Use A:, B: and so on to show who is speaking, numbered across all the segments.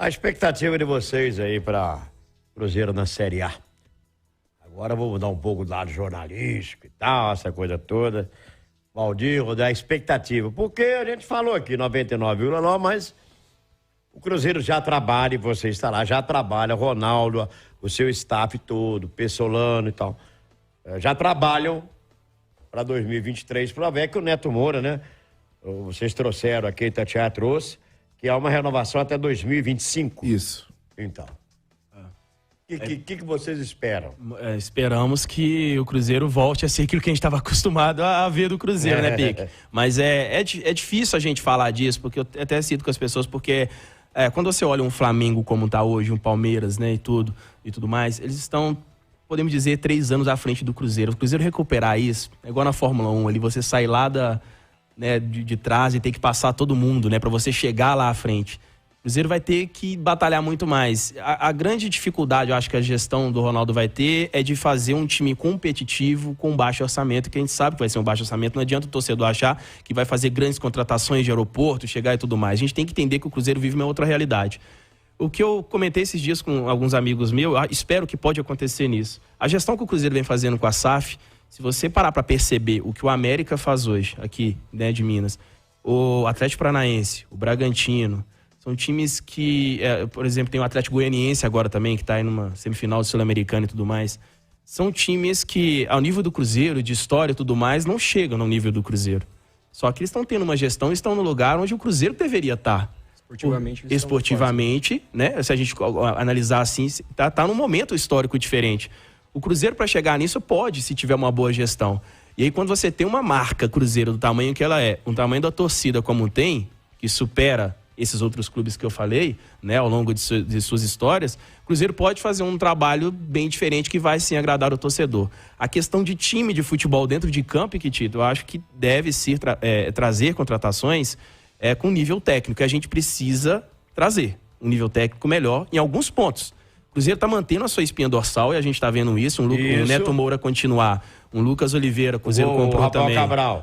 A: A expectativa de vocês aí para Cruzeiro na Série A. Agora vou mudar um pouco do lado jornalístico e tal, essa coisa toda. Valdir, a expectativa. Porque a gente falou aqui, 99,9, mas o Cruzeiro já trabalha, e você está lá, já trabalha, Ronaldo, o seu staff todo, Pessolano e tal. Já trabalham para 2023, para ver que o Neto Moura, né? Vocês trouxeram aqui, Tatiana trouxe, que é uma renovação até 2025.
B: Isso.
A: Então. O que vocês esperam?
C: Esperamos que o Cruzeiro volte a ser aquilo que a gente estava acostumado a ver do Cruzeiro, né, Pique? Mas é difícil a gente falar disso, porque eu até cito com as pessoas, porque quando você olha um Flamengo como está hoje, um Palmeiras, né, e tudo mais, eles estão, podemos dizer, 3 anos à frente do Cruzeiro. O Cruzeiro recuperar isso, é igual na Fórmula 1, ali você sai lá de trás e tem que passar todo mundo, né, para você chegar lá à frente. O Cruzeiro vai ter que batalhar muito mais. A grande dificuldade, eu acho que a gestão do Ronaldo vai ter, é de fazer um time competitivo com baixo orçamento, que a gente sabe que vai ser um baixo orçamento. Não adianta o torcedor achar que vai fazer grandes contratações de aeroporto, chegar e tudo mais. A gente tem que entender que o Cruzeiro vive uma outra realidade. O que eu comentei esses dias com alguns amigos meus, espero que pode acontecer nisso. A gestão que o Cruzeiro vem fazendo com a SAF, se você parar para perceber o que o América faz hoje, aqui, né, de Minas, o Atlético Paranaense, o Bragantino, são times que, por exemplo, tem o Atlético Goianiense agora também, que está aí numa semifinal do Sul-Americano e tudo mais. São times que, ao nível do Cruzeiro, de história e tudo mais, não chegam no nível do Cruzeiro. Só que eles estão tendo uma gestão e estão no lugar onde o Cruzeiro deveria estar. Esportivamente, né? Se a gente analisar assim, tá num momento histórico diferente. O Cruzeiro, para chegar nisso, pode, se tiver uma boa gestão. E aí, quando você tem uma marca Cruzeiro do tamanho que ela é, um tamanho da torcida como tem, que supera esses outros clubes que eu falei, né, ao longo de suas histórias, o Cruzeiro pode fazer um trabalho bem diferente que vai sim agradar o torcedor. A questão de time de futebol dentro de campo, Tito, eu acho que deve ser trazer contratações com nível técnico, que a gente precisa trazer um nível técnico melhor em alguns pontos. O Cruzeiro está mantendo a sua espinha dorsal e a gente está vendo isso, um Neto Moura continuar, um Lucas Oliveira, o Cruzeiro comprou também.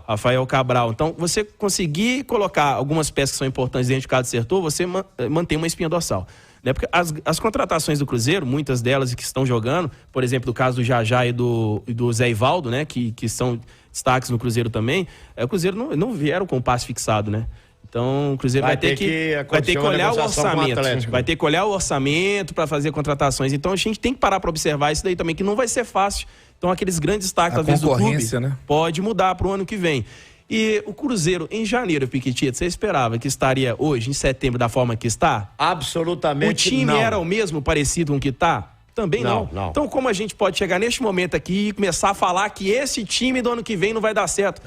C: Rafael Cabral. Então, você conseguir colocar algumas peças que são importantes dentro de cada setor, você mantém uma espinha dorsal. Né? Porque as contratações do Cruzeiro, muitas delas que estão jogando, por exemplo, o caso do Jajá e do Zé Ivaldo, né? Que são destaques no Cruzeiro também, o Cruzeiro não vieram com o passe fixado, né? Então, o Cruzeiro vai ter que olhar o orçamento. Vai ter que olhar o orçamento para fazer contratações. Então, a gente tem que parar para observar isso daí também, que não vai ser fácil. Então, aqueles grandes destaques, às vezes, do clube, né? Pode mudar para o ano que vem. E o Cruzeiro, em janeiro, Piquetito, você esperava que estaria hoje, em setembro, da forma que está?
A: Absolutamente não.
C: O time era o mesmo, parecido com o que está? Também não. Então, como a gente pode chegar neste momento aqui e começar a falar que esse time do ano que vem não vai dar certo?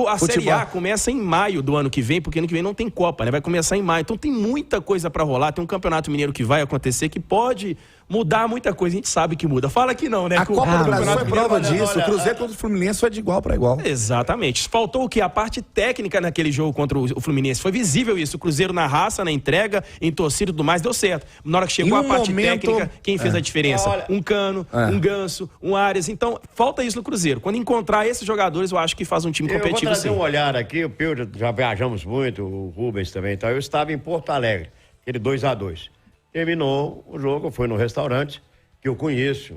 C: A Série A começa em maio do ano que vem, porque ano que vem não tem Copa, né? Vai começar em maio. Então tem muita coisa pra rolar. Tem um Campeonato Mineiro que vai acontecer, que pode mudar muita coisa. A gente sabe que muda. Fala que não, né?
B: A Copa do Brasil é prova disso. O Cruzeiro contra o Fluminense foi de igual para igual.
C: Exatamente. Faltou o quê? A parte técnica naquele jogo contra o Fluminense. Foi visível isso. O Cruzeiro na raça, na entrega, em torcida e tudo mais, deu certo. Na hora que chegou a parte técnica, quem fez a diferença? Um Cano, um Ganso, um Arias. Então, falta isso no Cruzeiro. Quando encontrar esses jogadores, eu acho que faz um time competitivo.
A: Eu vou trazer um olhar aqui. O Pio, já viajamos muito, o Rubens também. Então, eu estava em Porto Alegre, aquele 2-2. Terminou o jogo, foi no restaurante, que eu conheço,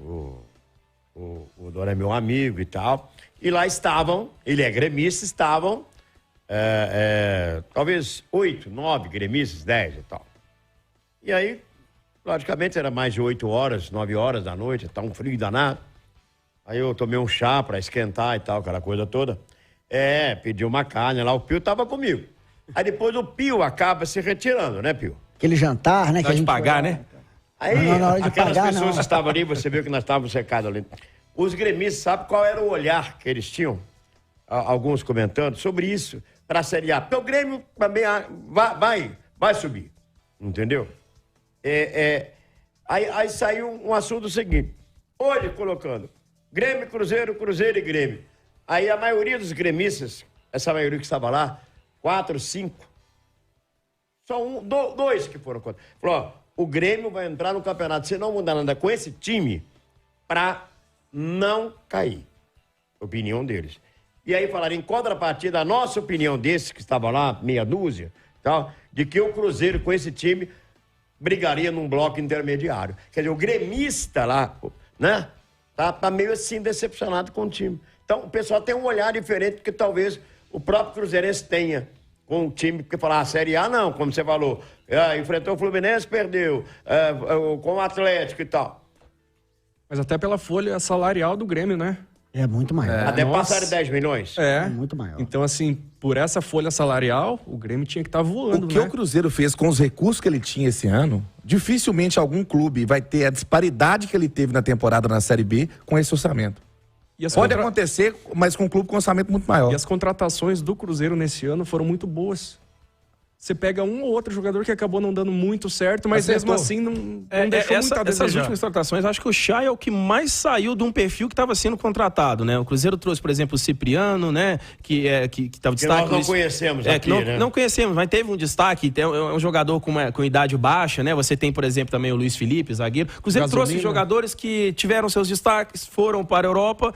A: o dono é meu amigo e tal, e lá estavam, ele é gremista, estavam talvez 8, 9 gremistas, 10 e tal. E aí, logicamente, era mais de 8 horas, 9 horas da noite, tá um frio danado. Aí eu tomei um chá pra esquentar e tal, aquela coisa toda. Pedi uma carne lá, o Pio tava comigo. Aí depois o Pio acaba se retirando, né, Pio?
D: Aquele jantar, né?
C: Que a gente pagar, né?
A: Aí, aquelas pessoas que estavam ali, você viu que nós estávamos secados ali. Os gremistas, sabe qual era o olhar que eles tinham? Alguns comentando sobre isso, para a Série A. Porque o Grêmio também vai subir, entendeu? Aí saiu um assunto seguinte. Hoje, colocando Grêmio, Cruzeiro, Cruzeiro e Grêmio. Aí a maioria dos gremistas, essa maioria que estava lá, 4, 5, só dois que foram contra. Falou, ó, o Grêmio vai entrar no campeonato, se não mudar nada com esse time, para não cair. Opinião deles. E aí falaram, em contrapartida, a nossa opinião desses que estavam lá, meia dúzia, tal, de que o Cruzeiro com esse time brigaria num bloco intermediário. Quer dizer, o gremista lá, né? Tá meio assim decepcionado com o time. Então, o pessoal tem um olhar diferente que talvez o próprio Cruzeirense tenha com o time, porque falar a Série A não, como você falou, enfrentou o Fluminense, perdeu, com o Atlético e tal.
D: Mas até pela folha salarial do Grêmio, né?
E: É muito maior.
A: Até passar de 10 milhões?
D: É
E: muito maior.
D: Então, assim, por essa folha salarial, o Grêmio tinha que estar voando,
B: O que
D: né?
B: o Cruzeiro fez com os recursos que ele tinha esse ano, dificilmente algum clube vai ter a disparidade que ele teve na temporada na Série B com esse orçamento. Pode acontecer, mas com um clube com orçamento muito maior.
D: E as contratações do Cruzeiro nesse ano foram muito boas. Você pega um ou outro jogador que acabou não dando muito certo, mas
B: Acertou.
D: mesmo assim não deixou muito a
C: Essas
D: desejar.
C: últimas contratações, acho que o Chay é o que mais saiu de um perfil que estava sendo contratado, né? O Cruzeiro trouxe, por exemplo, o Cipriano, né? Que estava
A: Que
C: destaque.
A: nós não conhecemos aqui, né?
C: Não conhecemos, mas teve um destaque. É um jogador com idade baixa, né? Você tem, por exemplo, também o Luiz Felipe, zagueiro. O Cruzeiro trouxe jogadores que tiveram seus destaques, foram para a Europa,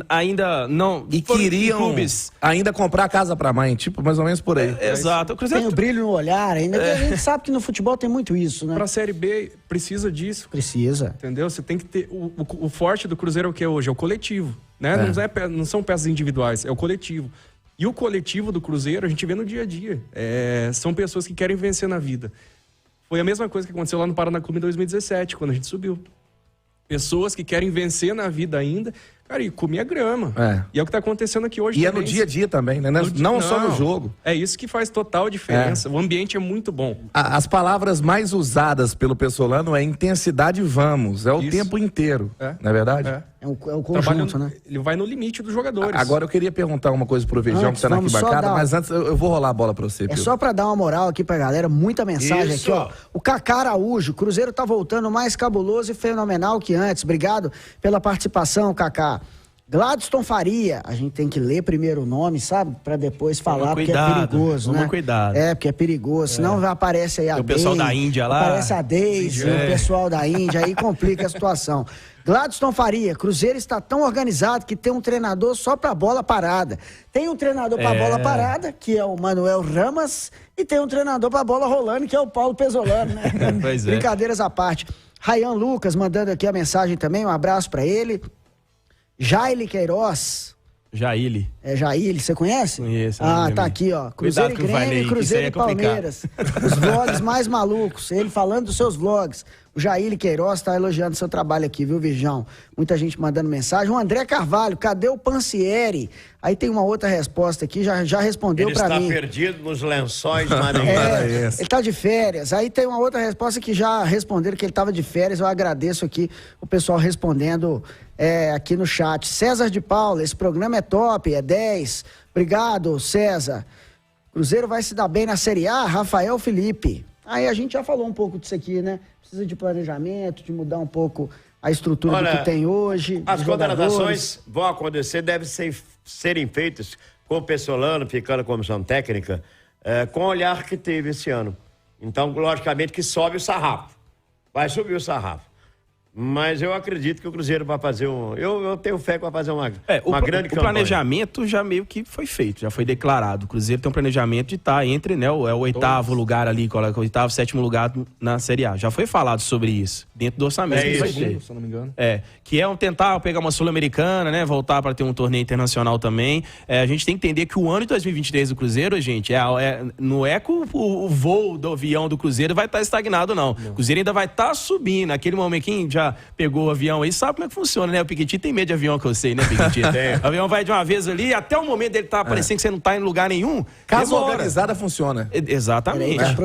C: ainda não...
B: E
C: foram em
B: queriam
C: clubes.
B: ainda comprar a casa pra mãe, tipo, mais ou menos por aí.
C: Exato. O Cruzeiro
E: Tem o brilho no olhar ainda, que a gente sabe que no futebol tem muito isso, né?
D: Pra Série B, precisa disso.
E: Precisa.
D: Entendeu? Você tem que ter... O forte do Cruzeiro é o que é hoje? É o coletivo, né? Não são peças individuais, é o coletivo. E o coletivo do Cruzeiro, a gente vê no dia a dia. São pessoas que querem vencer na vida. Foi a mesma coisa que aconteceu lá no Paraná Clube em 2017, quando a gente subiu. Pessoas que querem vencer na vida ainda, cara, e comia grama. E é o que tá acontecendo aqui hoje
B: E
D: também.
B: é no dia a dia também, né? Não só no jogo.
D: É isso que faz total diferença. O ambiente é muito bom.
B: As palavras mais usadas pelo pessolano é intensidade vamos. É o
D: Isso.
B: tempo inteiro. Não é verdade?
E: É o conjunto, né?
D: Ele vai no limite dos jogadores.
B: Agora eu queria perguntar uma coisa pro Vejão,
E: Antes,
B: que tá na
E: vamos só
B: arquibancada,
E: dar-
B: mas antes eu vou rolar a bola pra você,
E: É
B: Pedro.
E: só pra dar uma moral aqui pra galera, muita mensagem
A: Isso.
E: aqui, ó. O Cacá Araújo, Cruzeiro tá voltando mais cabuloso e fenomenal que antes. Obrigado pela participação, Cacá. Gladstone Faria, a gente tem que ler primeiro o nome, sabe? Pra depois falar, porque é
C: cuidado,
E: perigoso, né?
C: toma cuidado.
E: É, porque é perigoso, senão aparece aí a
C: O pessoal da Índia lá.
E: Aparece a Deise, o pessoal da Índia, aí complica a situação. Gladstone Faria, Cruzeiro está tão organizado que tem um treinador só pra bola parada. Tem um treinador pra bola parada, que é o Manuel Ramas, e tem um treinador pra bola rolando, que é o Paulo Pesolano, né?
C: Pois é.
E: Brincadeiras à parte. Rayan Lucas mandando aqui a mensagem também, um abraço pra ele. Jaile Queiroz.
C: Jaile.
E: É Jaile, você conhece?
C: Conheço,
E: Ah,
C: amigo.
E: tá aqui, ó. Cruzeiro
C: Cuidado
E: e
C: com o Vainei,
E: Grêmio,
C: que
E: Cruzeiro e
C: isso aí é complicado.
E: Palmeiras. Os vlogs mais malucos. Ele falando dos seus vlogs. O Jaile Queiroz tá elogiando seu trabalho aqui, viu, Virgão? Muita gente mandando mensagem. O André Carvalho, cadê o Pansieri? Aí tem uma outra resposta aqui, já respondeu
A: Ele
E: pra
A: está
E: mim.
A: perdido nos lençóis marinhos.
E: Ele tá de férias. Aí tem uma outra resposta que já responderam que ele tava de férias. Eu agradeço aqui o pessoal respondendo aqui no chat. César de Paula, esse programa é top, é 10. Obrigado, César. Cruzeiro vai se dar bem na Série A, Rafael Felipe. Aí a gente já falou um pouco disso aqui, né? Precisa de planejamento, de mudar um pouco a estrutura do que tem hoje.
A: As
E: dos jogadores.
A: contratações vão acontecer, devem serem feitas com o Pessolano, ficando a comissão técnica, com o olhar que teve esse ano. Então, logicamente que sobe o sarrafo. Vai subir o sarrafo. Mas eu acredito que o Cruzeiro vai fazer eu tenho fé que vai fazer uma grande campanha.
C: O planejamento já meio que foi feito, já foi declarado. O Cruzeiro tem um planejamento de estar entre, né, o oitavo lugar ali, o oitavo, sétimo lugar na Série A. Já foi falado sobre isso, dentro do orçamento que vai ter.
D: Se eu não me engano.
C: Que é tentar pegar uma Sul-Americana, né, voltar para ter um torneio internacional também. A gente tem que entender que o ano de 2023 do Cruzeiro, gente, não é que o voo do avião do Cruzeiro vai estar estagnado, não. O Cruzeiro ainda vai estar subindo. Naquele momento, quem já pegou o avião aí sabe como é que funciona, né? O Piquetinho tem medo de avião, que eu sei, né, Piquetinho? O avião vai de uma vez ali, até o momento dele tá parecendo que você não tá em lugar nenhum.
B: Casa
C: demora.
B: organizada funciona.
C: Exatamente.
E: Peraí,